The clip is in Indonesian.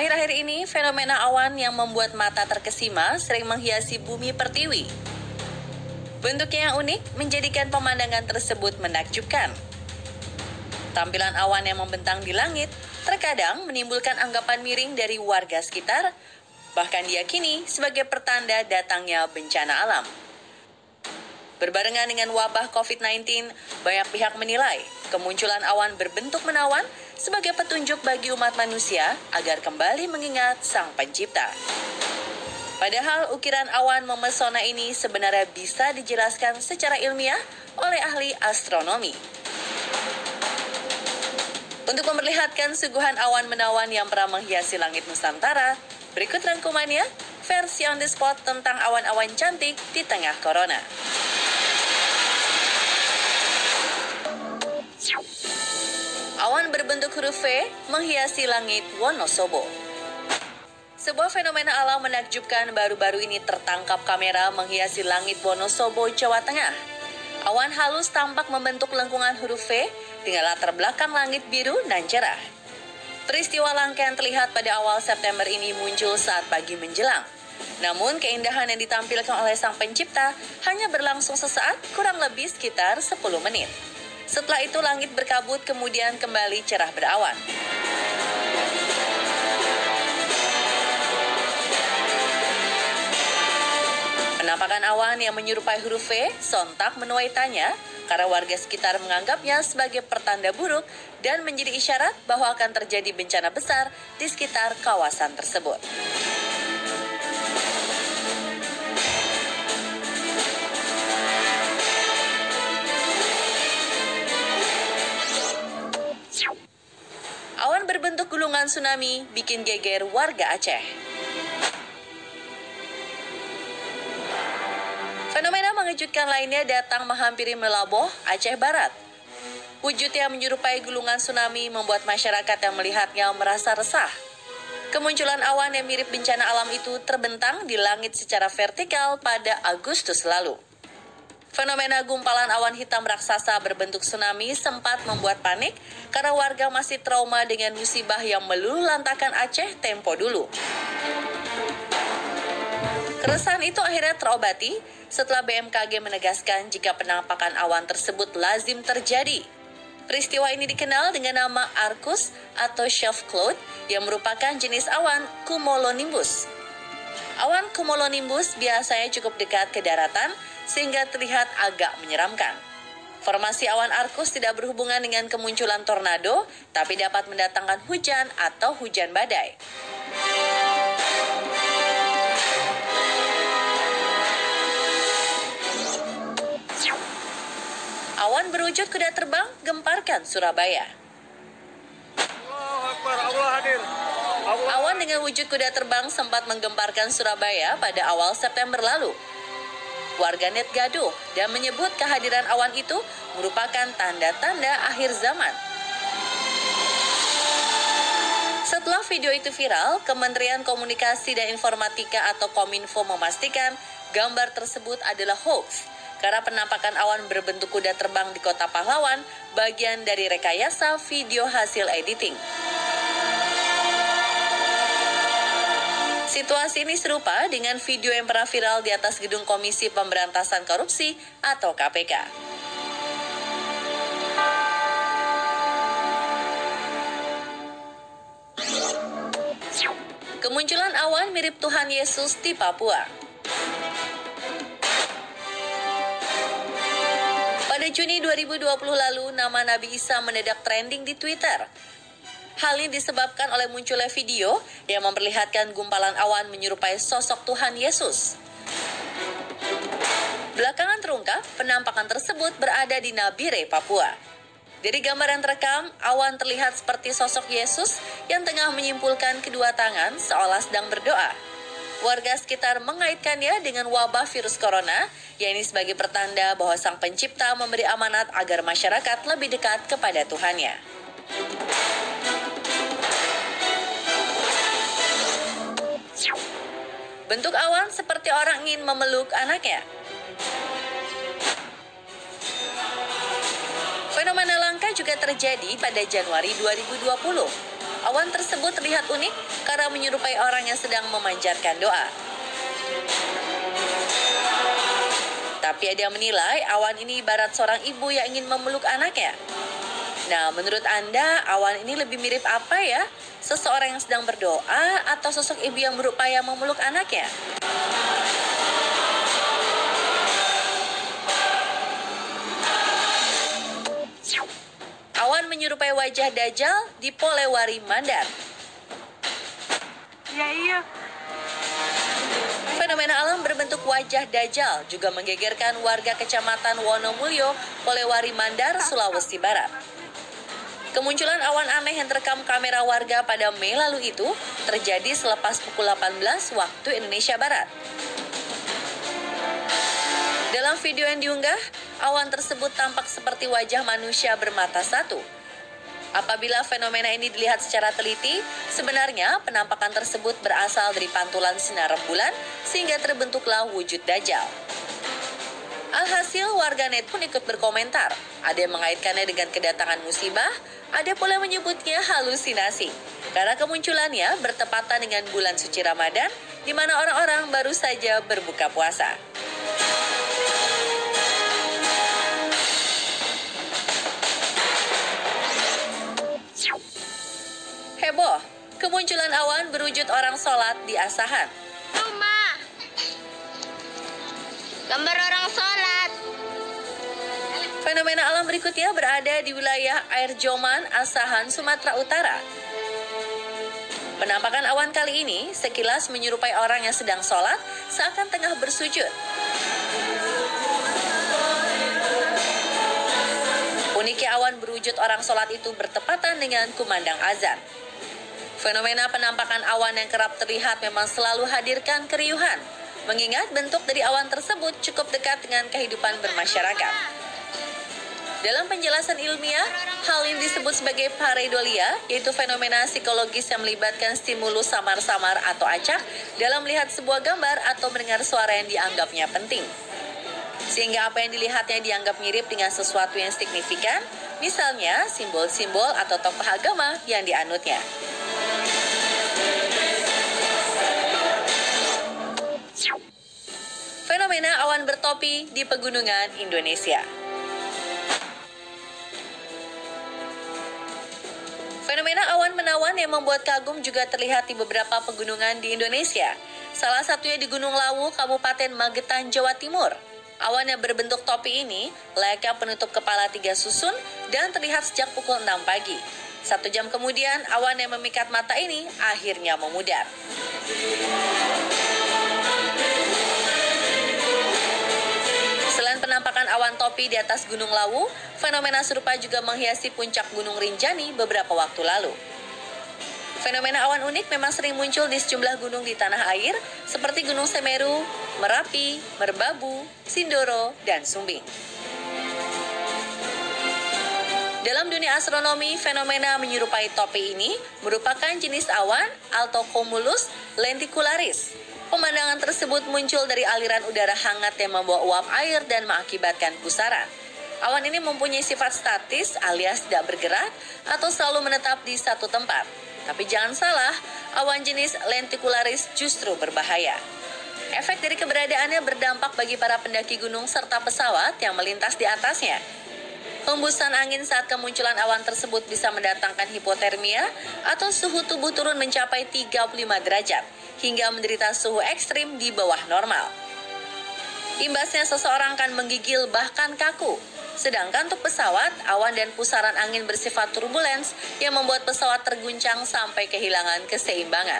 Akhir-akhir ini, fenomena awan yang membuat mata terkesima sering menghiasi bumi pertiwi. Bentuknya yang unik menjadikan pemandangan tersebut menakjubkan. Tampilan awan yang membentang di langit terkadang menimbulkan anggapan miring dari warga sekitar, bahkan diyakini sebagai pertanda datangnya bencana alam. Berbarengan dengan wabah COVID-19, banyak pihak menilai kemunculan awan berbentuk menawan sebagai petunjuk bagi umat manusia agar kembali mengingat Sang Pencipta. Padahal ukiran awan memesona ini sebenarnya bisa dijelaskan secara ilmiah oleh ahli astronomi. Untuk memperlihatkan suguhan awan menawan yang pernah menghiasi langit Nusantara, berikut rangkumannya, versi on the spot tentang awan-awan cantik di tengah corona. Awan berbentuk huruf V menghiasi langit Wonosobo. Sebuah fenomena alam menakjubkan baru-baru ini tertangkap kamera menghiasi langit Wonosobo, Jawa Tengah. Awan halus tampak membentuk lengkungan huruf V dengan latar belakang langit biru dan cerah. Peristiwa langka yang terlihat pada awal September ini muncul saat pagi menjelang. Namun keindahan yang ditampilkan oleh Sang Pencipta hanya berlangsung sesaat, kurang lebih sekitar 10 menit. Setelah itu langit berkabut kemudian kembali cerah berawan. Penampakan awan yang menyerupai huruf V sontak menuai tanya karena warga sekitar menganggapnya sebagai pertanda buruk dan menjadi isyarat bahwa akan terjadi bencana besar di sekitar kawasan tersebut. Awan berbentuk gulungan tsunami bikin geger warga Aceh. Fenomena mengejutkan lainnya datang menghampiri Melaboh, Aceh Barat. Wujud yang menyerupai gulungan tsunami membuat masyarakat yang melihatnya merasa resah. Kemunculan awan yang mirip bencana alam itu terbentang di langit secara vertikal pada Agustus lalu. Fenomena gumpalan awan hitam raksasa berbentuk tsunami sempat membuat panik karena warga masih trauma dengan musibah yang meluluhlantakan Aceh tempo dulu. Keresahan itu akhirnya terobati setelah BMKG menegaskan jika penampakan awan tersebut lazim terjadi. Peristiwa ini dikenal dengan nama Arcus atau Shelf Cloud yang merupakan jenis awan cumulonimbus. Awan cumulonimbus biasanya cukup dekat ke daratan sehingga terlihat agak menyeramkan. Formasi awan Arcus tidak berhubungan dengan kemunculan tornado, tapi dapat mendatangkan hujan atau hujan badai. Awan berwujud kuda terbang gemparkan Surabaya. Allah hadir. Awan dengan wujud kuda terbang sempat menggemparkan Surabaya pada awal September lalu. Warganet gaduh dan menyebut kehadiran awan itu merupakan tanda-tanda akhir zaman. Setelah video itu viral, Kementerian Komunikasi dan Informatika atau Kominfo memastikan gambar tersebut adalah hoax karena penampakan awan berbentuk kuda terbang di Kota Pahlawan bagian dari rekayasa video hasil editing. Situasi ini serupa dengan video yang pernah viral di atas gedung Komisi Pemberantasan Korupsi atau KPK. Kemunculan awan mirip Tuhan Yesus di Papua. Pada Juni 2020 lalu, nama Nabi Isa mendadak trending di Twitter. Hal ini disebabkan oleh munculnya video yang memperlihatkan gumpalan awan menyerupai sosok Tuhan Yesus. Belakangan terungkap, penampakan tersebut berada di Nabire, Papua. Dari gambar yang terekam, awan terlihat seperti sosok Yesus yang tengah menyimpulkan kedua tangan seolah sedang berdoa. Warga sekitar mengaitkannya dengan wabah virus corona, yakni sebagai pertanda bahwa Sang Pencipta memberi amanat agar masyarakat lebih dekat kepada Tuhannya. Bentuk awan seperti orang ingin memeluk anaknya. Fenomena langka juga terjadi pada Januari 2020. Awan tersebut terlihat unik karena menyerupai orang yang sedang memanjatkan doa. Tapi ada yang menilai awan ini ibarat seorang ibu yang ingin memeluk anaknya. Nah, menurut Anda, awan ini lebih mirip apa ya? Seseorang yang sedang berdoa atau sosok ibu yang berupaya memeluk anaknya? Awan menyerupai wajah Dajjal di Polewari Mandar. Iya. Fenomena alam berbentuk wajah Dajjal juga menggegerkan warga Kecamatan Wonomulyo, Polewari Mandar, Sulawesi Barat. Kemunculan awan aneh yang terekam kamera warga pada Mei lalu itu terjadi selepas pukul 18 waktu Indonesia Barat. Dalam video yang diunggah, awan tersebut tampak seperti wajah manusia bermata satu. Apabila fenomena ini dilihat secara teliti, sebenarnya penampakan tersebut berasal dari pantulan sinar rembulan sehingga terbentuklah wujud Dajjal. Alhasil warganet pun ikut berkomentar. Ada yang mengaitkannya dengan kedatangan musibah, ada pula yang menyebutnya halusinasi. Karena kemunculannya bertepatan dengan bulan suci Ramadan, di mana orang-orang baru saja berbuka puasa. Heboh, kemunculan awan berwujud orang sholat di Asahan. Rumah. Gambar orang sholat. Fenomena alam berikutnya berada di wilayah Air Joman, Asahan, Sumatera Utara. Penampakan awan kali ini sekilas menyerupai orang yang sedang sholat seakan tengah bersujud. Uniknya awan berwujud orang sholat itu bertepatan dengan kumandang azan. Fenomena penampakan awan yang kerap terlihat memang selalu hadirkan keriuhan, mengingat bentuk dari awan tersebut cukup dekat dengan kehidupan bermasyarakat. Dalam penjelasan ilmiah, hal ini disebut sebagai pareidolia, yaitu fenomena psikologis yang melibatkan stimulus samar-samar atau acak dalam melihat sebuah gambar atau mendengar suara yang dianggapnya penting. Sehingga apa yang dilihatnya dianggap mirip dengan sesuatu yang signifikan, misalnya simbol-simbol atau tokoh agama yang dianutnya. Fenomena awan bertopi di pegunungan Indonesia. Fenomena awan menawan yang membuat kagum juga terlihat di beberapa pegunungan di Indonesia. Salah satunya di Gunung Lawu, Kabupaten Magetan, Jawa Timur. Awan yang berbentuk topi ini layaknya penutup kepala 3 susun dan terlihat sejak pukul 6 pagi. 1 jam kemudian, awan yang memikat mata ini akhirnya memudar. Selain penampakan awan topi di atas Gunung Lawu, fenomena serupa juga menghiasi puncak Gunung Rinjani beberapa waktu lalu. Fenomena awan unik memang sering muncul di sejumlah gunung di tanah air seperti Gunung Semeru, Merapi, Merbabu, Sindoro, dan Sumbing. Dalam dunia astronomi, fenomena menyerupai topi ini merupakan jenis awan Altocumulus lenticularis. Pemandangan tersebut muncul dari aliran udara hangat yang membawa uap air dan mengakibatkan pusaran. Awan ini mempunyai sifat statis alias tidak bergerak atau selalu menetap di satu tempat. Tapi jangan salah, awan jenis lenticularis justru berbahaya. Efek dari keberadaannya berdampak bagi para pendaki gunung serta pesawat yang melintas di atasnya. Hembusan angin saat kemunculan awan tersebut bisa mendatangkan hipotermia atau suhu tubuh turun mencapai 35 derajat hingga menderita suhu ekstrim di bawah normal. Imbasnya seseorang akan menggigil bahkan kaku. Sedangkan untuk pesawat, awan dan pusaran angin bersifat turbulens yang membuat pesawat terguncang sampai kehilangan keseimbangan.